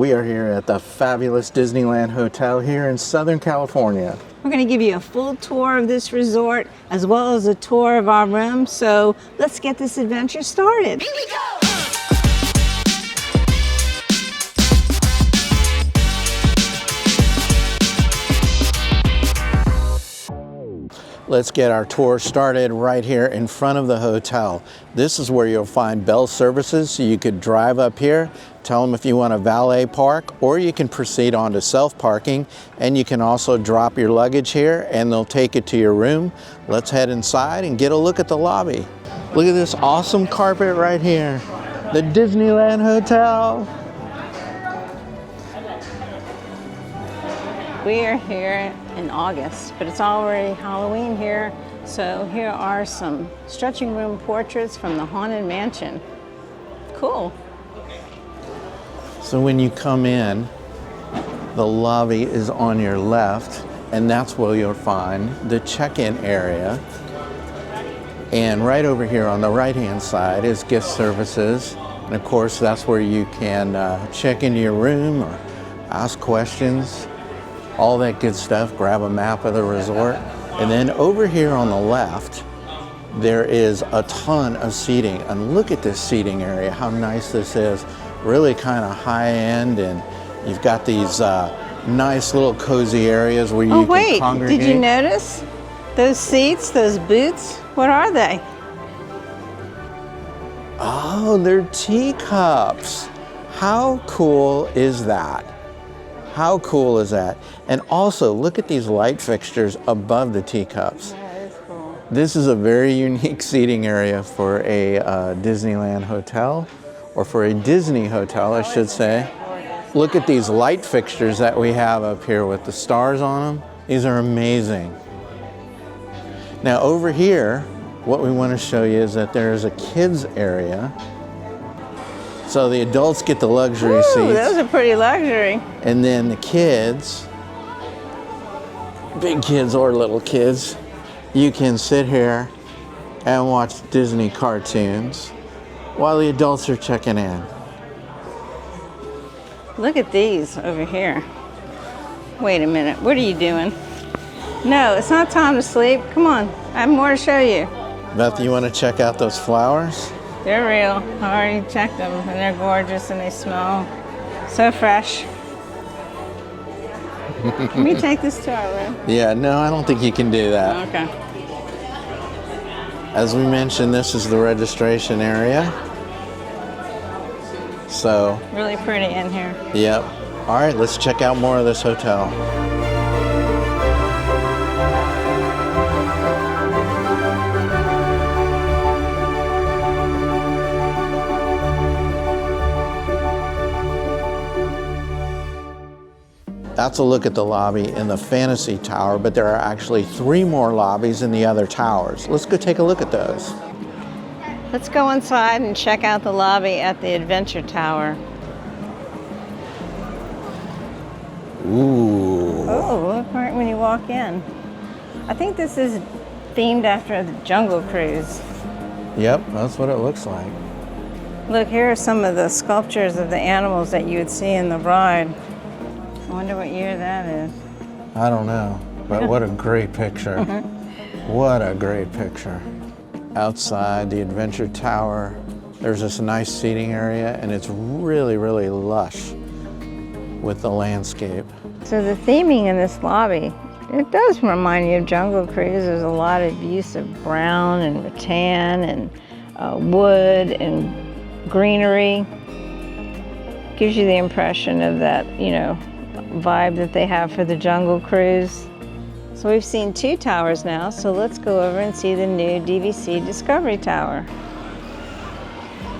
We are here at the fabulous Disneyland Hotel here in Southern California. We're going to give you a full tour of this resort as well as a tour of our room. So let's get this adventure started. Here we go! Let's get our tour started right here in front of the hotel. This is where you'll find bell services, so you could drive up here, tell them if you want a valet park, or you can proceed on to self-parking, and you can also drop your luggage here and they'll take it to your room. Let's head inside and get a look at the lobby. Look at this awesome carpet right here. The Disneyland Hotel. We are here in August, but it's already Halloween here. So here are some stretching room portraits from the Haunted Mansion. Cool. So when you come in, the lobby is on your left, and that's where you'll find the check-in area. And right over here on the right-hand side is gift services. And of course, that's where you can check into your room or ask questions. All that good stuff. Grab a map of the resort. And then over here on the left, there is a ton of seating. And look at this seating area, how nice this is. Really kind of high end, and you've got these nice little cozy areas where you can congregate. Did you notice those seats, those booths? What are they? Oh, they're teacups. How cool is that? How cool is that? And also, look at these light fixtures above the teacups. That is cool. This is a very unique seating area for a Disneyland hotel, or for a Disney hotel, I should say. Look at these light fixtures that we have up here with the stars on them. These are amazing. Now over here, what we want to show you is that there's a kids area. So the adults get the luxury seats. Those are pretty luxury. And then the kids, big kids or little kids, you can sit here and watch Disney cartoons while the adults are checking in. Look at these over here. Wait a minute, what are you doing? No, it's not time to sleep. Come on, I have more to show you. Beth, you want to check out those flowers? They're real. I already checked them, and they're gorgeous, and they smell so fresh. Can we take this to our room? Yeah, no, I don't think you can do that. Okay. As we mentioned, this is the registration area. So. Really pretty in here. Yep. All right, let's check out more of this hotel. That's a look at the lobby in the Fantasy Tower, but there are actually 3 more lobbies in the other towers. Let's go take a look at those. Let's go inside and check out the lobby at the Adventure Tower. Ooh. Oh, look right when you walk in. I think this is themed after the Jungle Cruise. Yep, that's what it looks like. Look, here are some of the sculptures of the animals that you would see in the ride. I wonder what year that is. I don't know, but what a great picture. What a great picture. Outside the Adventure Tower, there's this nice seating area, and it's really, really lush with the landscape. So the theming in this lobby, it does remind you of Jungle Cruise. There's a lot of use of brown and rattan and wood and greenery. Gives you the impression of that, you know, vibe that they have for the Jungle Cruise. So we've seen 2 towers now, so let's go over and see the new DVC Discovery Tower.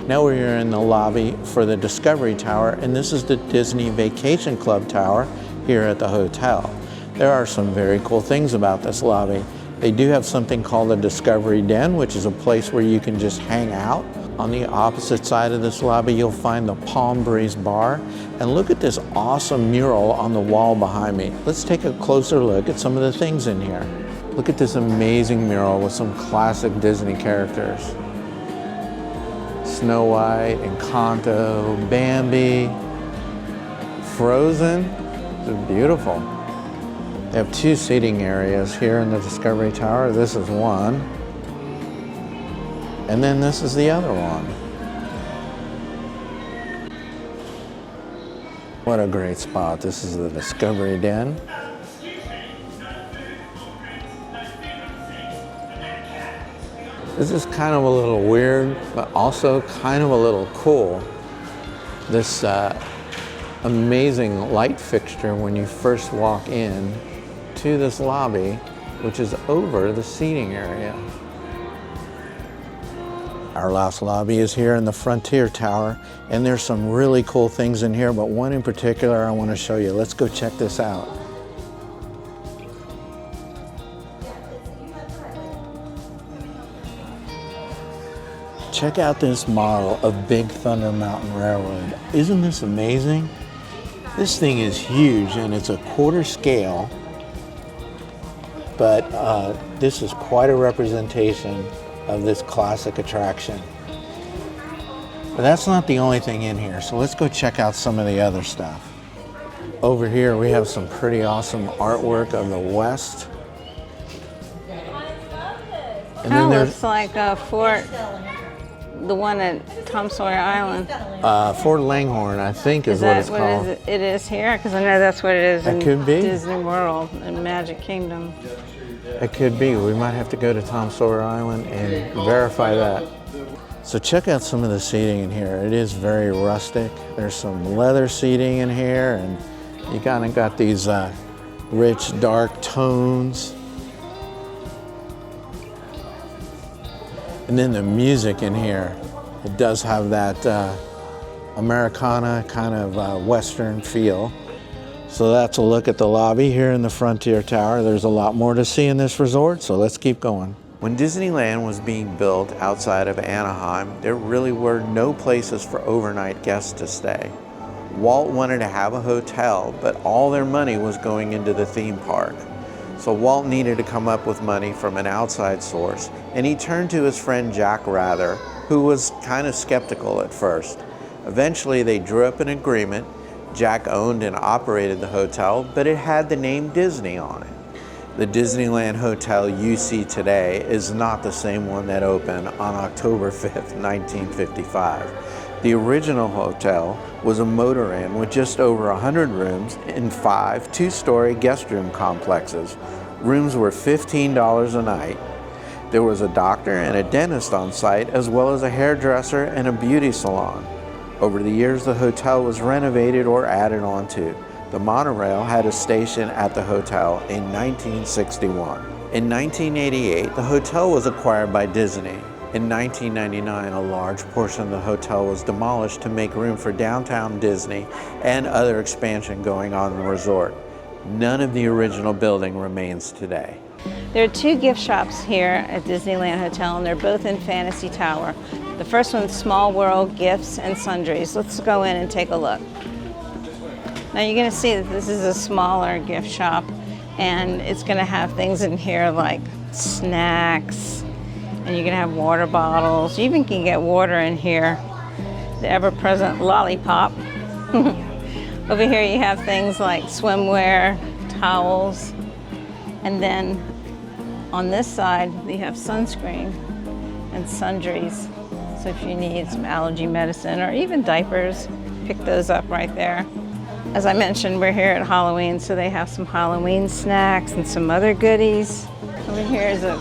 Now we're in the lobby for the Discovery Tower, and this is the Disney Vacation Club Tower here at the hotel. There are some very cool things about this lobby. They do have something called the Discovery Den, which is a place where you can just hang out. On the opposite side of this lobby, you'll find the Palm Breeze Bar. And look at this awesome mural on the wall behind me. Let's take a closer look at some of the things in here. Look at this amazing mural with some classic Disney characters. Snow White, Encanto, Bambi. Frozen. It's beautiful. They have two seating areas here in the Discovery Tower. This is one. And then this is the other one. What a great spot. This is the Discovery Den. This is kind of a little weird, but also kind of a little cool. This amazing light fixture when you first walk in to this lobby, which is over the seating area. Our last lobby is here in the Frontier Tower, and there's some really cool things in here, but one in particular I want to show you. Let's go check this out. Check out this model of Big Thunder Mountain Railroad. Isn't this amazing? This thing is huge, and it's a quarter scale, but this is quite a representation of this classic attraction. But that's not the only thing in here, so let's go check out some of the other stuff. Over here we have some pretty awesome artwork of the West. And then looks like a fort, the one at Tom Sawyer Island. Fort Langhorne, I think, is what it's called. It is here? Because I know that's what it is in could be. Disney World and Magic Kingdom. It could be. We might have to go to Tom Sawyer Island and verify that. So check out some of the seating in here. It is very rustic. There's some leather seating in here, and you kind of got these rich, dark tones. And then the music in here, it does have that Americana kind of Western feel. So that's a look at the lobby here in the Frontier Tower. There's a lot more to see in this resort, so let's keep going. When Disneyland was being built outside of Anaheim, there really were no places for overnight guests to stay. Walt wanted to have a hotel, but all their money was going into the theme park. So Walt needed to come up with money from an outside source, and he turned to his friend Jack Rather, who was kind of skeptical at first. Eventually they drew up an agreement. Jack owned and operated the hotel, but it had the name Disney on it. The Disneyland Hotel you see today is not the same one that opened on October 5th, 1955. The original hotel was a motor inn with just over 100 rooms in 5 two-story guest room complexes. Rooms were $15 a night. There was a doctor and a dentist on site, as well as a hairdresser and a beauty salon. Over the years, the hotel was renovated or added onto. The monorail had a station at the hotel in 1961. In 1988, the hotel was acquired by Disney. In 1999, a large portion of the hotel was demolished to make room for downtown Disney and other expansion going on in the resort. None of the original building remains today. There are 2 gift shops here at Disneyland Hotel, and they're both in Fantasy Tower. The first one's Small World Gifts and Sundries. Let's go in and take a look. Now you're going to see that this is a smaller gift shop, and it's going to have things in here like snacks, and you're going to have water bottles. You even can get water in here, the ever-present lollipop. Over here you have things like swimwear, towels, and then on this side you have sunscreen and sundries. So if you need some allergy medicine or even diapers, pick those up right there. As I mentioned, we're here at Halloween, so they have some Halloween snacks and some other goodies. Over here is a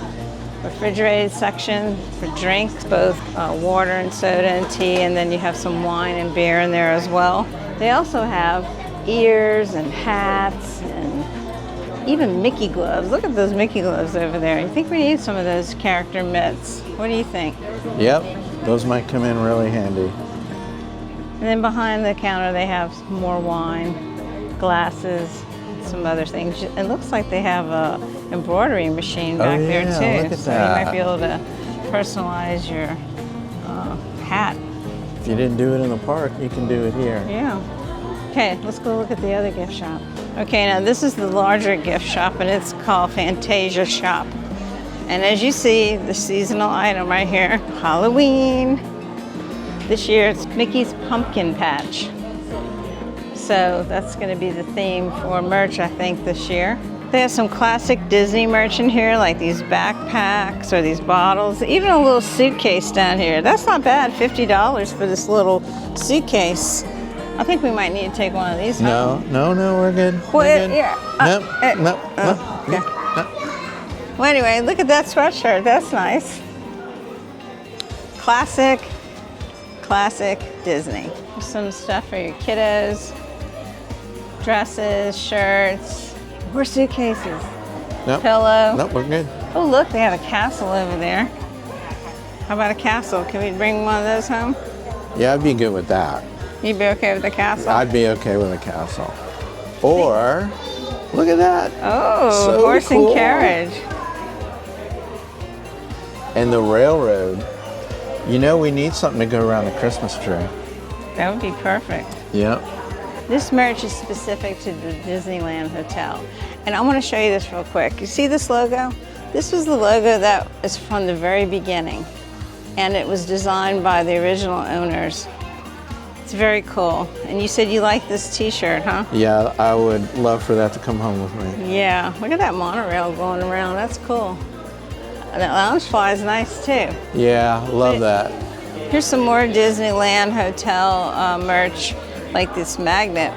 refrigerated section for drinks, both water and soda and tea, and then you have some wine and beer in there as well. They also have ears and hats and even Mickey gloves. Look at those Mickey gloves over there. I think we need some of those character mitts. What do you think? Yep, those might come in really handy. And then behind the counter they have more wine, glasses, some other things. It looks like they have a embroidery machine back there too. Look at so that. You might be able to personalize your hat. If you didn't do it in the park, you can do it here. Yeah. Okay, let's go look at the other gift shop. Okay, now this is the larger gift shop, and it's called Fantasia Shop. And as you see, the seasonal item right here, Halloween. This year it's Mickey's Pumpkin Patch. So that's going to be the theme for merch, I think, this year. They have some classic Disney merch in here, like these backpacks or these bottles, even a little suitcase down here. That's not bad, $50 for this little suitcase. I think we might need to take one of these home. No, we're good. Well, We're good. yeah. No. Okay. Well, anyway, look at that sweatshirt. That's nice. Classic Disney. Some stuff for your kiddos. Dresses, shirts, more suitcases, pillow. Nope, we're good. Oh, look, they have a castle over there. How about a castle? Can we bring one of those home? Yeah, I'd be good with that. You'd be okay with the castle? I'd be okay with a castle. Or, look at that. Oh, So horse cool. and carriage. And the railroad. You know, we need something to go around the Christmas tree. That would be perfect. Yep. This merch is specific to the Disneyland Hotel. And I want to show you this real quick. You see this logo? This was the logo that is from the very beginning. And it was designed by the original owners. It's very cool. And you said you like this t-shirt, huh? Yeah, I would love for that to come home with me. Yeah, look at that monorail going around. That's cool. And that lounge fly is nice too. Yeah, love that. Here's some more Disneyland Hotel merch, like this magnet,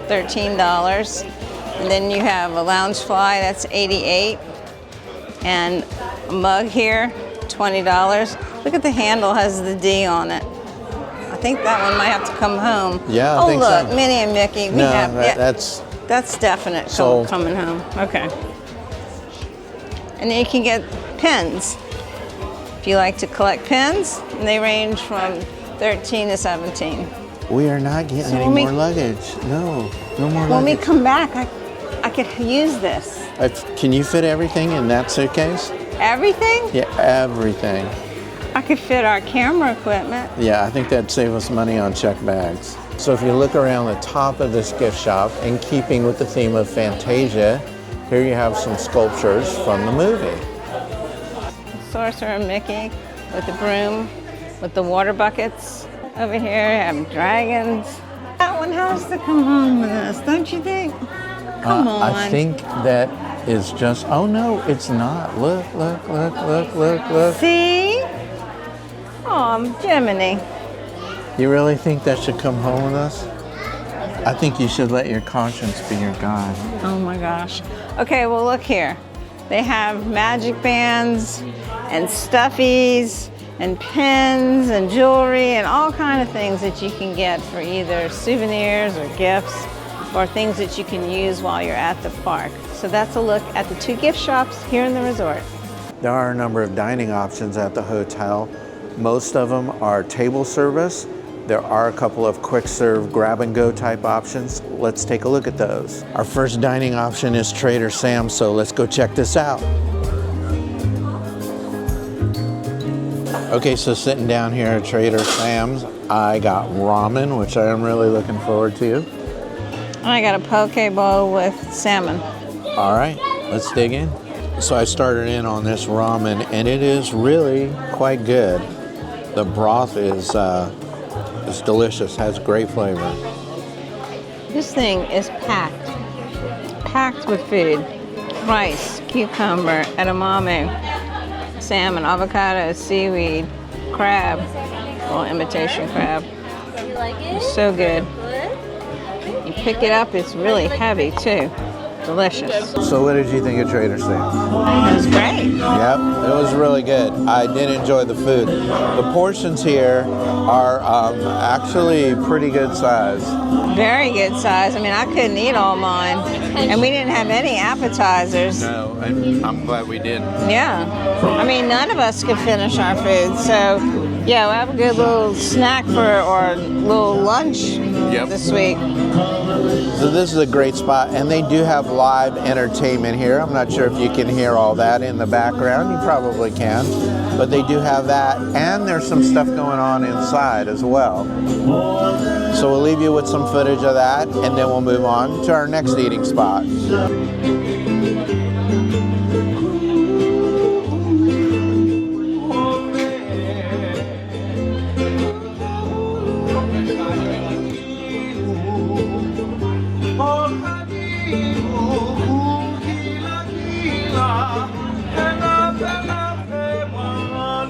$13. And then you have a lounge fly, that's $88. And a mug here, $20. Look at the handle, has the D on it. I think that one might have to come home. Yeah, I think so. Oh, look, so. Minnie and Mickey. We No, have, that's definite sold. coming home. Okay. And then you can get pens. If you like to collect pens, and they range from 13 to 17. We are not getting any more luggage. No more luggage. When we come back, I could use this. Can you fit everything in that suitcase? Everything? Yeah, everything. I could fit our camera equipment. Yeah, I think that'd save us money on check bags. So if you look around the top of this gift shop, in keeping with the theme of Fantasia, here you have some sculptures from the movie. Sorcerer Mickey with the broom, with the water buckets. Over here, you have dragons. That one has to come home with us, don't you think? Come on. I think that is just, oh no, it's not. Look. See? Oh, Jiminy. You really think that should come home with us? I think you should let your conscience be your guide. Oh my gosh. Okay, well look here. They have magic bands and stuffies and pins and jewelry and all kind of things that you can get for either souvenirs or gifts or things that you can use while you're at the park. So that's a look at the two gift shops here in the resort. There are a number of dining options at the hotel. Most of them are table service. There are a couple of quick serve grab and go type options. Let's take a look at those. Our first dining option is Trader Sam's, so let's go check this out. Okay, so sitting down here at Trader Sam's, I got ramen, which I am really looking forward to. I got a poke bowl with salmon. All right, let's dig in. So I started in on this ramen, and it is really quite good. The broth is delicious, has great flavor. This thing is packed with food. Rice, cucumber, edamame, salmon, avocado, seaweed, crab, well, imitation crab. You like it? It's so good. You pick it up, it's really heavy too. Delicious. So what did you think of Trader Sam's? It was great. Yep, it was really good. I did enjoy the food. The portions here are actually pretty good size. Very good size. I mean, I couldn't eat all mine. And we didn't have any appetizers. No, and I'm glad we didn't. Yeah. I mean, none of us could finish our food. So, yeah, we'll have a good little snack or little lunch this week. So this is a great spot, and they do have live entertainment here. I'm not sure if you can hear all that in the background. You probably can, but they do have that, and there's some stuff going on inside as well. So we'll leave you with some footage of that, and then we'll move on to our next eating spot.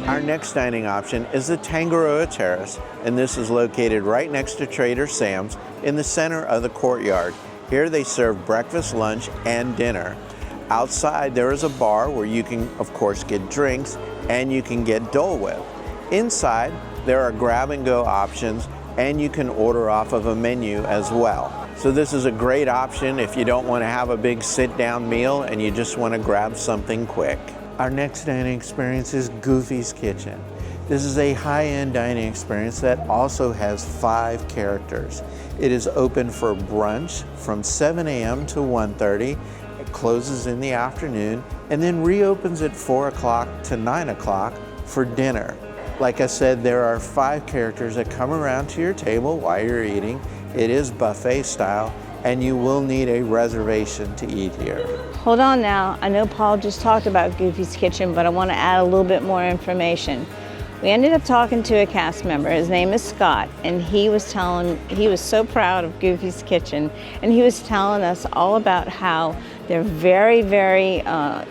Our next dining option is the Tangaroa Terrace, and this is located right next to Trader Sam's in the center of the courtyard. Here they serve breakfast, lunch, and dinner. Outside there is a bar where you can, of course, get drinks and you can get Dole Whip. Inside there are grab-and-go options, and you can order off of a menu as well. So this is a great option if you don't want to have a big sit-down meal and you just want to grab something quick. Our next dining experience is Goofy's Kitchen. This is a high-end dining experience that also has 5 characters. It is open for brunch from 7 a.m. to 1:30. It closes in the afternoon and then reopens at 4 o'clock to 9 o'clock for dinner. Like I said, there are 5 characters that come around to your table while you're eating. It is buffet style, and you will need a reservation to eat here. Hold on now. I know Paul just talked about Goofy's Kitchen, but I want to add a little bit more information. We ended up talking to a cast member. His name is Scott, and he was so proud of Goofy's Kitchen, and he was telling us all about how they're very, very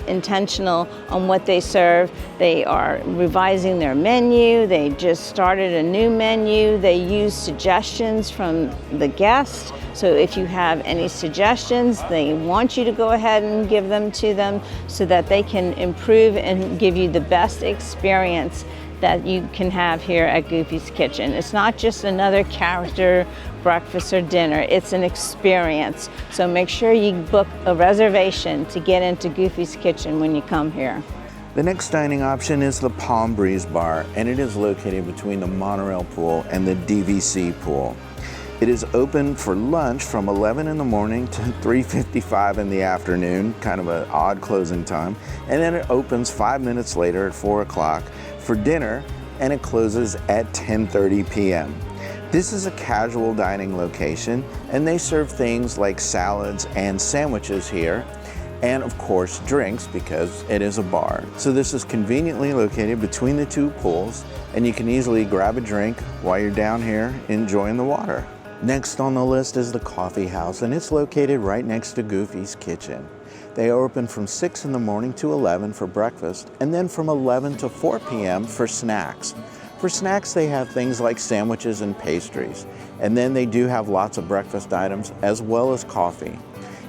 intentional on what they serve. They are revising their menu. They just started a new menu. They use suggestions from the guests. So if you have any suggestions, they want you to go ahead and give them to them so that they can improve and give you the best experience that you can have here at Goofy's Kitchen. It's not just another character breakfast or dinner, it's an experience. So make sure you book a reservation to get into Goofy's Kitchen when you come here. The next dining option is the Palm Breeze Bar, and it is located between the monorail pool and the DVC pool. It is open for lunch from 11 in the morning to 3:55 in the afternoon, kind of an odd closing time, and then it opens 5 minutes later at 4 o'clock for dinner, and it closes at 10:30 p.m. This is a casual dining location, and they serve things like salads and sandwiches here, and of course drinks because it is a bar. So this is conveniently located between the 2 pools, and you can easily grab a drink while you're down here enjoying the water. Next on the list is the Coffee House, and it's located right next to Goofy's Kitchen. They are open from 6 in the morning to 11 for breakfast, and then from 11 to 4 p.m. for snacks. For snacks, they have things like sandwiches and pastries, and then they do have lots of breakfast items as well as coffee.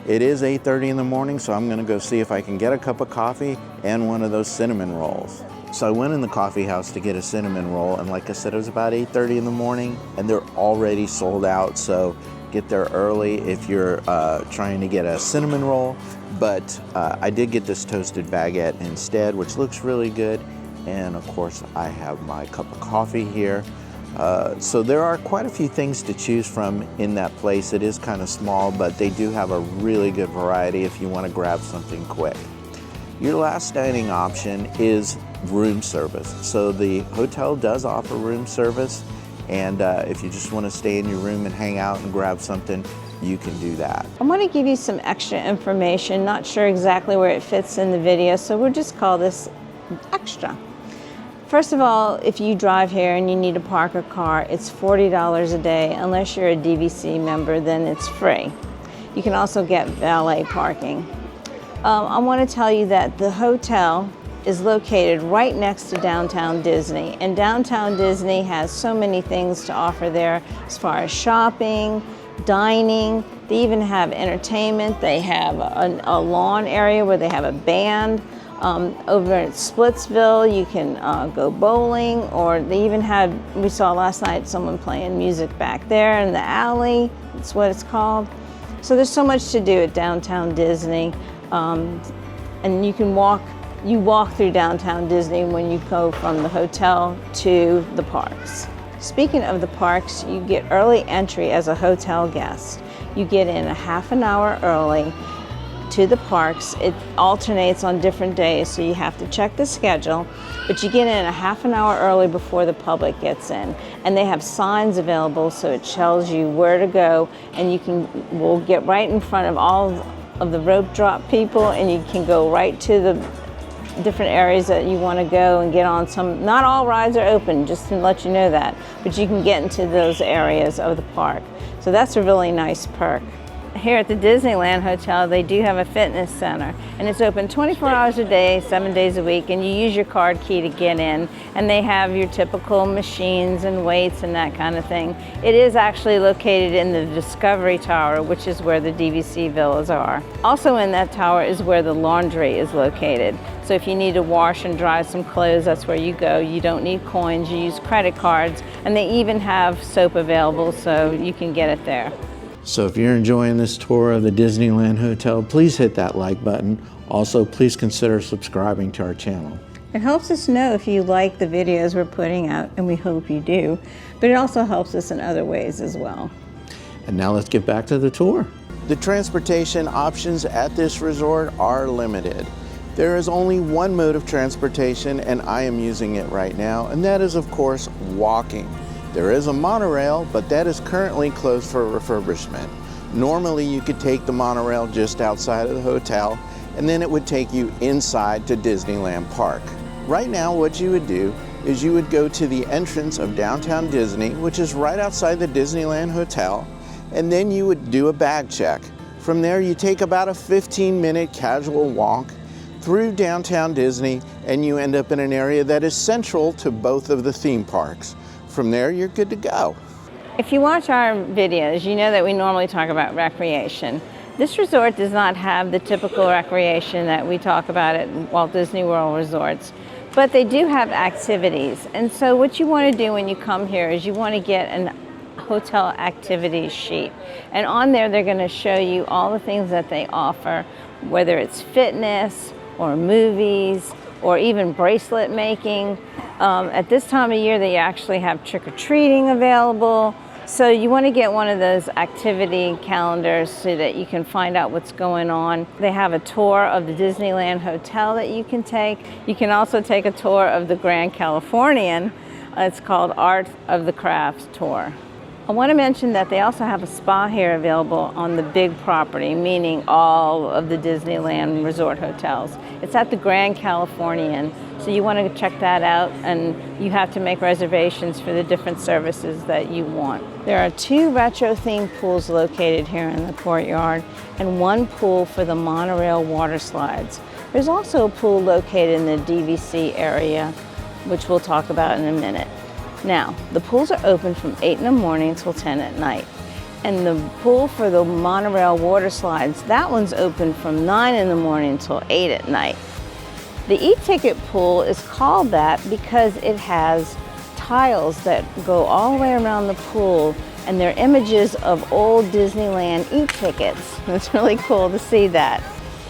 It is 8:30 in the morning, so I'm gonna go see if I can get a cup of coffee and one of those cinnamon rolls. So I went in the coffee house to get a cinnamon roll, and like I said, it was about 8:30 in the morning, and they're already sold out, so get there early if you're trying to get a cinnamon roll. But I did get this toasted baguette instead, which looks really good, and of course I have my cup of coffee here. So there are quite a few things to choose from in that place. It is kind of small, but they do have a really good variety if you want to grab something quick. Your last dining option is room service. So the hotel does offer room service, and if you just want to stay in your room and hang out and grab something, you can do that. I want to give you some extra information, not sure exactly where it fits in the video, so we'll just call this extra. First of all, if you drive here and you need to park a car, it's $40 a day. Unless you're a DVC member, then it's free. You can also get valet parking. I want to tell you that the hotel is located right next to Downtown Disney, and Downtown Disney has so many things to offer there as far as shopping, dining. They even have entertainment. They have a lawn area where they have a band. Over at Splitsville, you can go bowling, or they even had, we saw last night, someone playing music back there in the alley. That's what it's called. So there's so much to do at Downtown Disney. And you can walk through Downtown Disney when you go from the hotel to the parks. Speaking of the parks, you get early entry as a hotel guest. You get in a half an hour early to the parks. It alternates on different days, so you have to check the schedule, but you get in a half an hour early before the public gets in, and they have signs available, so it tells you where to go, and we'll get right in front of all of the rope drop people, and you can go right to the different areas that you want to go and get on some. Not all rides are open, just to let you know that, but you can get into those areas of the park. So that's a really nice perk. Here at the Disneyland Hotel, they do have a fitness center, and it's open 24 hours a day, 7 days a week, and you use your card key to get in, and they have your typical machines and weights and that kind of thing. It is actually located in the Discovery Tower, which is where the DVC villas are. Also in that tower is where the laundry is located. So if you need to wash and dry some clothes, that's where you go. You don't need coins, you use credit cards, and they even have soap available, so you can get it there. So if you're enjoying this tour of the Disneyland Hotel, please hit that like button. Also, please consider subscribing to our channel. It helps us know if you like the videos we're putting out, and we hope you do, but it also helps us in other ways as well. And now let's get back to the tour. The transportation options at this resort are limited. There is only one mode of transportation, and I am using it right now, and that is, of course, walking. There is a monorail, but that is currently closed for refurbishment. Normally, you could take the monorail just outside of the hotel, and then it would take you inside to Disneyland Park. Right now, what you would do is you would go to the entrance of Downtown Disney, which is right outside the Disneyland Hotel, and then you would do a bag check. From there, you take about a 15-minute casual walk through Downtown Disney, and you end up in an area that is central to both of the theme parks. From there, you're good to go. If you watch our videos, you know that we normally talk about recreation. This resort does not have the typical recreation that we talk about at Walt Disney World resorts, but they do have activities. And so what you want to do when you come here is you want to get an hotel activities sheet. And on there, they're going to show you all the things that they offer, whether it's fitness or movies or even bracelet making. At this time of year, they actually have trick-or-treating available. So you want to get one of those activity calendars so that you can find out what's going on. They have a tour of the Disneyland Hotel that you can take. You can also take a tour of the Grand Californian. It's called Art of the Crafts Tour. I want to mention that they also have a spa here available on the big property, meaning all of the Disneyland resort hotels. It's at the Grand Californian, so you want to check that out, and you have to make reservations for the different services that you want. There are 2 retro-themed pools located here in the courtyard, and 1 pool for the monorail water slides. There's also a pool located in the DVC area, which we'll talk about in a minute. Now, the pools are open from 8 in the morning till 10 at night. And the pool for the monorail water slides, that one's open from 9 in the morning till 8 at night. The e-ticket pool is called that because it has tiles that go all the way around the pool, and they're images of old Disneyland e-tickets. It's really cool to see that.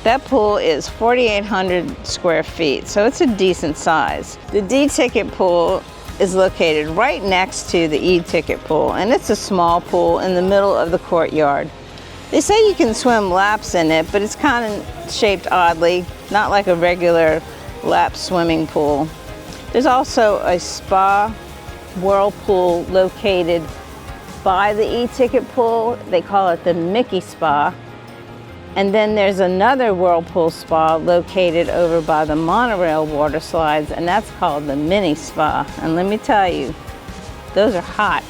That pool is 4,800 square feet, so it's a decent size. The D-ticket pool is located right next to the e-ticket pool, and it's a small pool in the middle of the courtyard. They say you can swim laps in it, but it's kind of shaped oddly, not like a regular lap swimming pool. There's also a spa whirlpool located by the e-ticket pool. They call it the Mickey Spa. And then there's another whirlpool spa located over by the monorail water slides, and that's called the Mini Spa. And let me tell you, those are hot.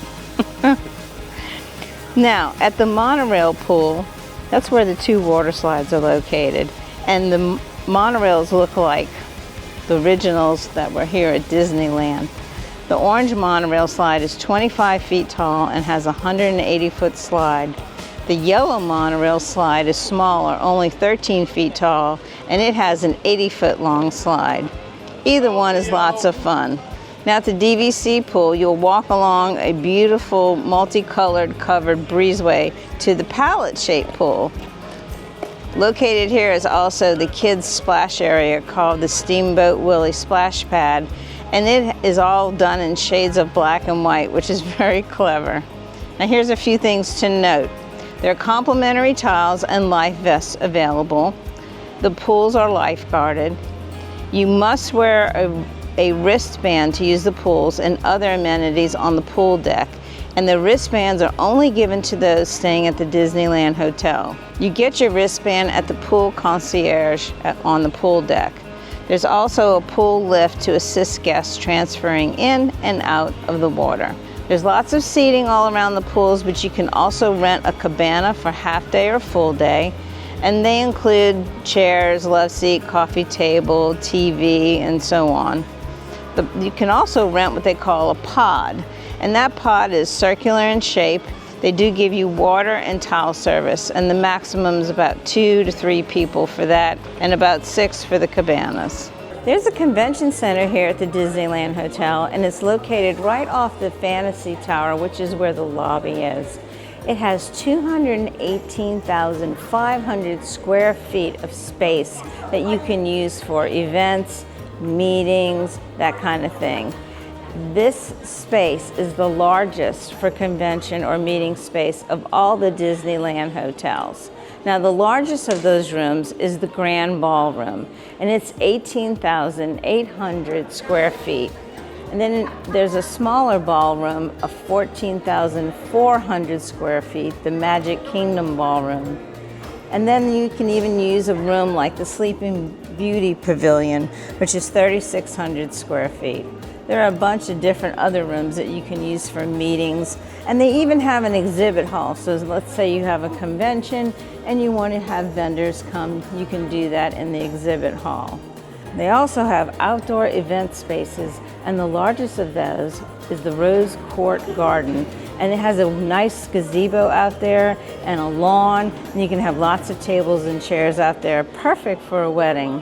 Now, at the monorail pool, that's where the 2 water slides are located. And the monorails look like the originals that were here at Disneyland. The orange monorail slide is 25 feet tall and has a 180-foot slide. The yellow monorail slide is smaller, only 13 feet tall, and it has an 80-foot long slide. Either one is lots of fun. Now at the DVC pool, you'll walk along a beautiful multicolored covered breezeway to the pallet-shaped pool. Located here is also the kids' splash area called the Steamboat Willie Splash Pad, and it is all done in shades of black and white, which is very clever. Now here's a few things to note. There are complimentary towels and life vests available. The pools are lifeguarded. You must wear a wristband to use the pools and other amenities on the pool deck, and the wristbands are only given to those staying at the Disneyland Hotel. You get your wristband at the pool concierge on the pool deck. There's also a pool lift to assist guests transferring in and out of the water. There's lots of seating all around the pools, but you can also rent a cabana for half day or full day. And they include chairs, love seat, coffee table, TV, and so on. You can also rent what they call a pod. And that pod is circular in shape. They do give you water and towel service, and the maximum is about 2 to 3 people for that, and about 6 for the cabanas. There's a convention center here at the Disneyland Hotel, and it's located right off the Fantasy Tower, which is where the lobby is. It has 218,500 square feet of space that you can use for events, meetings, that kind of thing. This space is the largest for convention or meeting space of all the Disneyland hotels. Now, the largest of those rooms is the Grand Ballroom, and it's 18,800 square feet. And then there's a smaller ballroom of 14,400 square feet, the Magic Kingdom Ballroom. And then you can even use a room like the Sleeping Beauty Pavilion, which is 3,600 square feet. There are a bunch of different other rooms that you can use for meetings, and they even have an exhibit hall. So let's say you have a convention and you want to have vendors come, you can do that in the exhibit hall. They also have outdoor event spaces, and the largest of those is the Rose Court Garden. And it has a nice gazebo out there and a lawn, and you can have lots of tables and chairs out there, perfect for a wedding.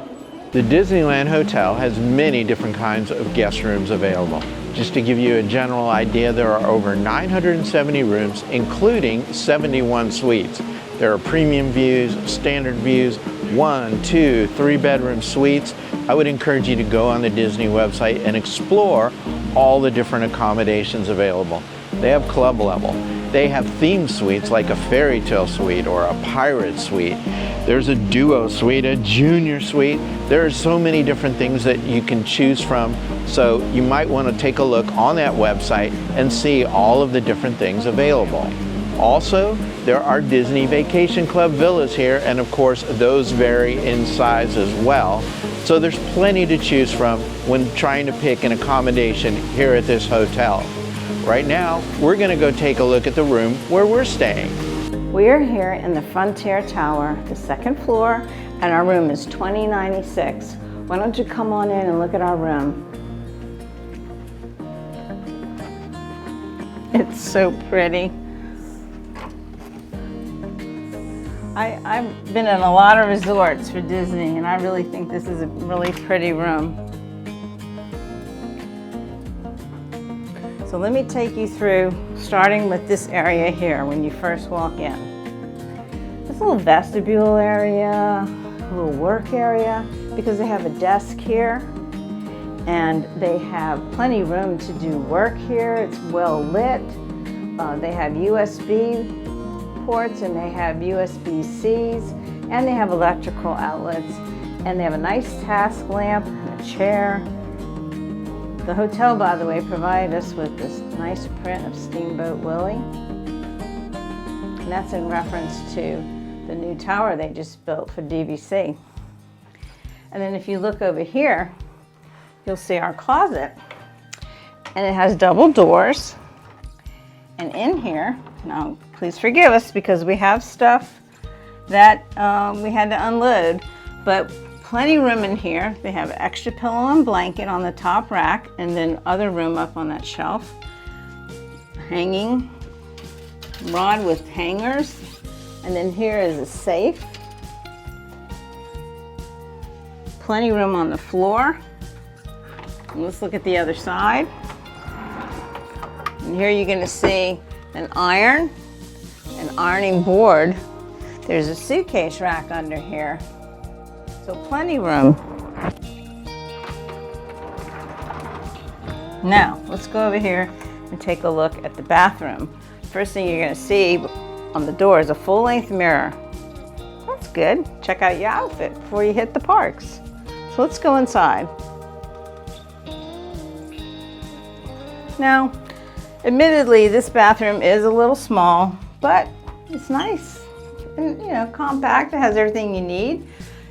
The Disneyland Hotel has many different kinds of guest rooms available. Just to give you a general idea, there are over 970 rooms, including 71 suites. There are premium views, standard views, 1, 2, 3 bedroom suites. I would encourage you to go on the Disney website and explore all the different accommodations available. They have club level. They have theme suites like a fairy tale suite or a pirate suite. There's a duo suite, a junior suite. There are so many different things that you can choose from. So you might want to take a look on that website and see all of the different things available. Also, there are Disney Vacation Club villas here, and of course, those vary in size as well. So there's plenty to choose from when trying to pick an accommodation here at this hotel. Right now, we're going to go take a look at the room where we're staying. We're here in the Frontier Tower, the 2nd floor, and our room is 2096. Why don't you come on in and look at our room? It's so pretty. I've been in a lot of resorts for Disney, and I really think this is a really pretty room. So let me take you through, starting with this area here when you first walk in. This little vestibule area, a little work area, because they have a desk here, and they have plenty of room to do work here. It's well lit. They have USB ports, and they have USB-Cs, and they have electrical outlets, and they have a nice task lamp and a chair. The hotel, by the way, provided us with this nice print of Steamboat Willie, and that's in reference to the new tower they just built for DVC. And then if you look over here, you'll see our closet, and it has double doors. And in here, now please forgive us because we have stuff that we had to unload, but plenty of room in here. They have extra pillow and blanket on the top rack, and then other room up on that shelf. Hanging rod with hangers, and then here is a safe. Plenty of room on the floor. And let's look at the other side. And here you're going to see an iron, an ironing board. There's a suitcase rack under here. So plenty of room. Now, let's go over here and take a look at the bathroom. First thing you're going to see on the door is a full-length mirror. That's good. Check out your outfit before you hit the parks. So let's go inside. Now, admittedly, this bathroom is a little small, but it's nice and, compact. It has everything you need.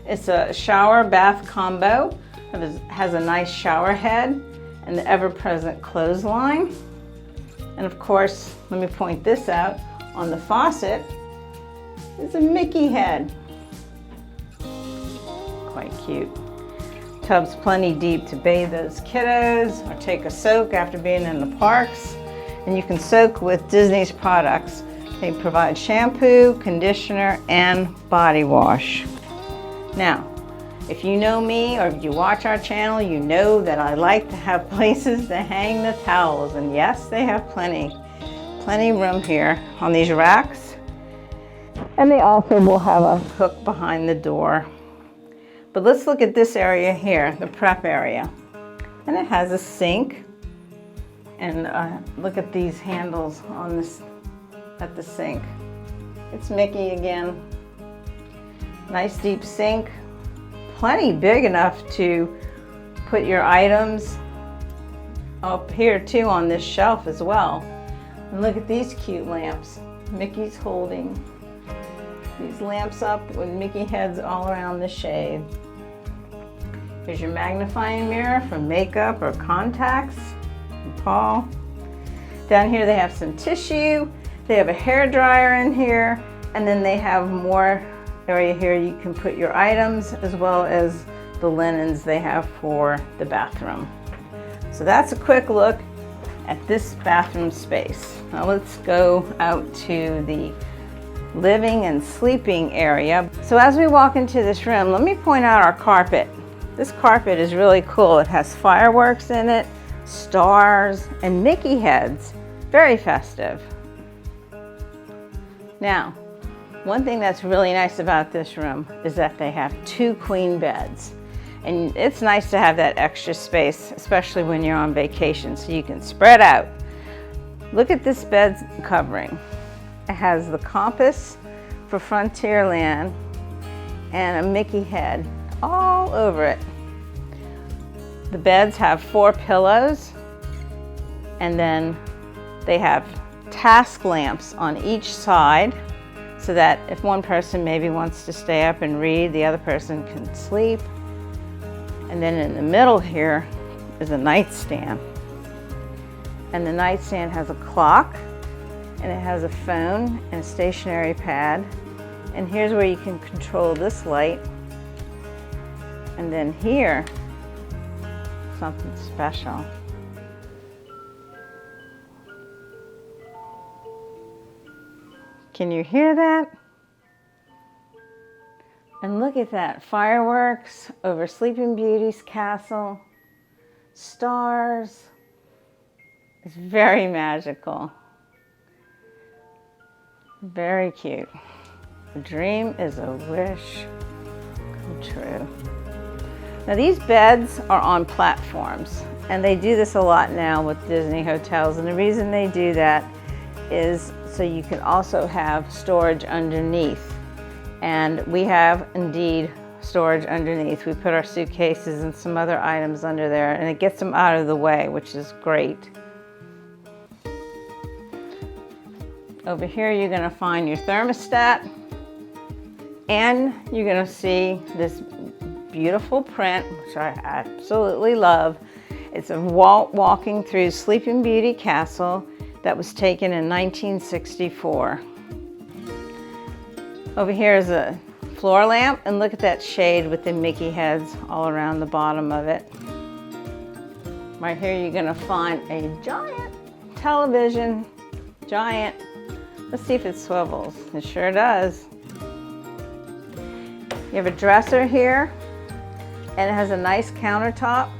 It's a shower bath combo. It has a nice shower head and the ever-present clothesline. And of course, let me point this out, on the faucet is a Mickey head. Quite cute. Tub's plenty deep to bathe those kiddos or take a soak after being in the parks. And you can soak with Disney's products. They provide shampoo, conditioner, and body wash. Now, if you know me or if you watch our channel, you know that I like to have places to hang the towels. And yes, they have plenty room here on these racks. And they also will have a hook behind the door. But let's look at this area here, the prep area. And it has a sink. And look at these handles on this, at the sink. It's Mickey again. Nice deep sink. Plenty big enough to put your items up here too on this shelf as well. And look at these cute lamps. Mickey's holding these lamps up with Mickey heads all around the shade. Here's your magnifying mirror for makeup or contacts. And Paul. Down here they have some tissue. They have a hair dryer in here, and then they have more area here you can put your items as well as the linens they have for the bathroom. So that's a quick look at this bathroom space. Now let's go out to the living and sleeping area. So as we walk into this room, let me point out our carpet. This carpet is really cool. It has fireworks in it, stars, and Mickey heads. Very festive. Now, one thing that's really nice about this room is that they have 2 queen beds. And it's nice to have that extra space, especially when you're on vacation, so you can spread out. Look at this bed covering. It has the compass for Frontierland and a Mickey head all over it. The beds have 4 pillows, and then they have task lamps on each side, so that if one person maybe wants to stay up and read, the other person can sleep. And then in the middle here is a nightstand. And the nightstand has a clock, and it has a phone and a stationary pad. And here's where you can control this light. And then here, something special. Can you hear that? And look at that, fireworks over Sleeping Beauty's castle, stars. It's very magical. Very cute. A dream is a wish come true. Now these beds are on platforms, and they do this a lot now with Disney hotels, and the reason they do that is so you can also have storage underneath. And we have indeed storage underneath. We put our suitcases and some other items under there, and it gets them out of the way, which is great. Over here you're going to find your thermostat, and you're going to see this beautiful print, which I absolutely love. It's a Walt walking through Sleeping Beauty Castle that was taken in 1964. Over here is a floor lamp, and look at that shade with the Mickey heads all around the bottom of it. Right here you're going to find a giant television, giant. Let's see if it swivels. It sure does. You have a dresser here, and it has a nice countertop,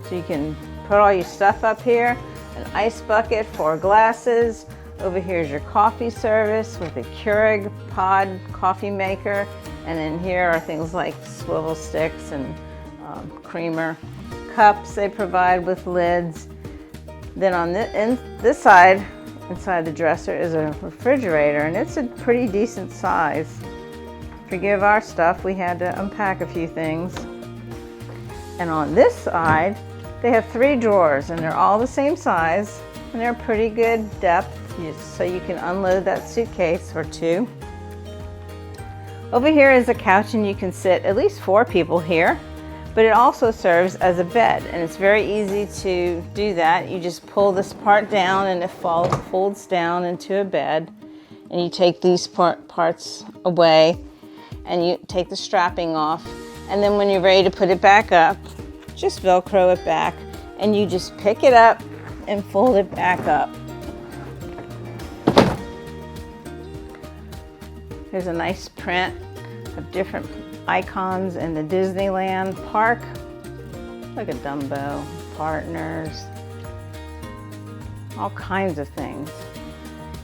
so you can put all your stuff up here. An ice bucket for glasses. Over here is your coffee service with a Keurig pod coffee maker. And then here are things like swivel sticks and creamer cups they provide with lids. Then on this side, inside the dresser, is a refrigerator, and it's a pretty decent size. Forgive our stuff, we had to unpack a few things. And on this side, they have 3 drawers, and they're all the same size, and they're pretty good depth, so you can unload that suitcase or 2. Over here is a couch, and you can sit at least 4 people here but it also serves as a bed, and it's very easy to do that. You just pull this part down and it folds down into a bed, and you take these parts away and you take the strapping off, and then when you're ready to put it back up, just Velcro it back, and you just pick it up and fold it back up. There's a nice print of different icons in the Disneyland park, like a Dumbo, Partners, all kinds of things.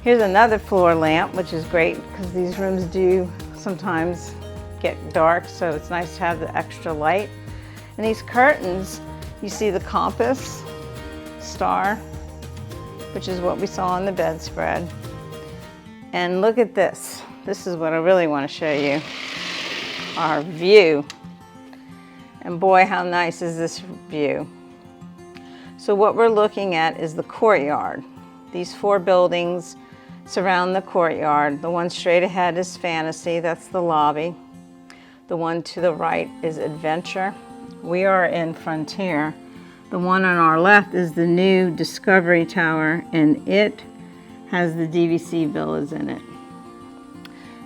Here's another floor lamp, which is great because these rooms do sometimes get dark, so it's nice to have the extra light. And these curtains, you see the compass star, which is what we saw on the bedspread. And look at this. This is what I really want to show you. Our view. And boy, how nice is this view. So what we're looking at is the courtyard. These 4 buildings surround the courtyard. The one straight ahead is Fantasy, that's the lobby. The one to the right is Adventure. We are in Frontier. The one on our left is the new Discovery Tower, and it has the DVC villas in it.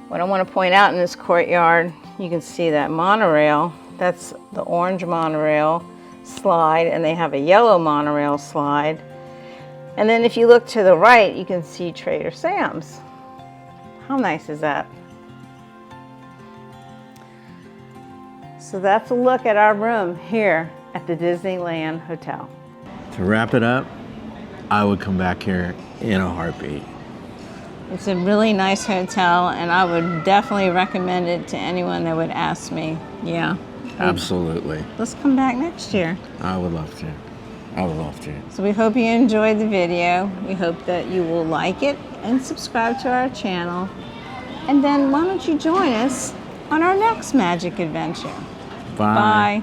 What I want to point out in this courtyard, you can see that monorail. That's the orange monorail slide, and they have a yellow monorail slide. And then if you look to the right, you can see Trader Sam's. How nice is that? So that's a look at our room here at the Disneyland Hotel. To wrap it up, I would come back here in a heartbeat. It's a really nice hotel, and I would definitely recommend it to anyone that would ask me. Yeah. Absolutely. Let's come back next year. I would love to. I would love to. So we hope you enjoyed the video. We hope that you will like it and subscribe to our channel. And then why don't you join us on our next magic adventure? Bye. Bye.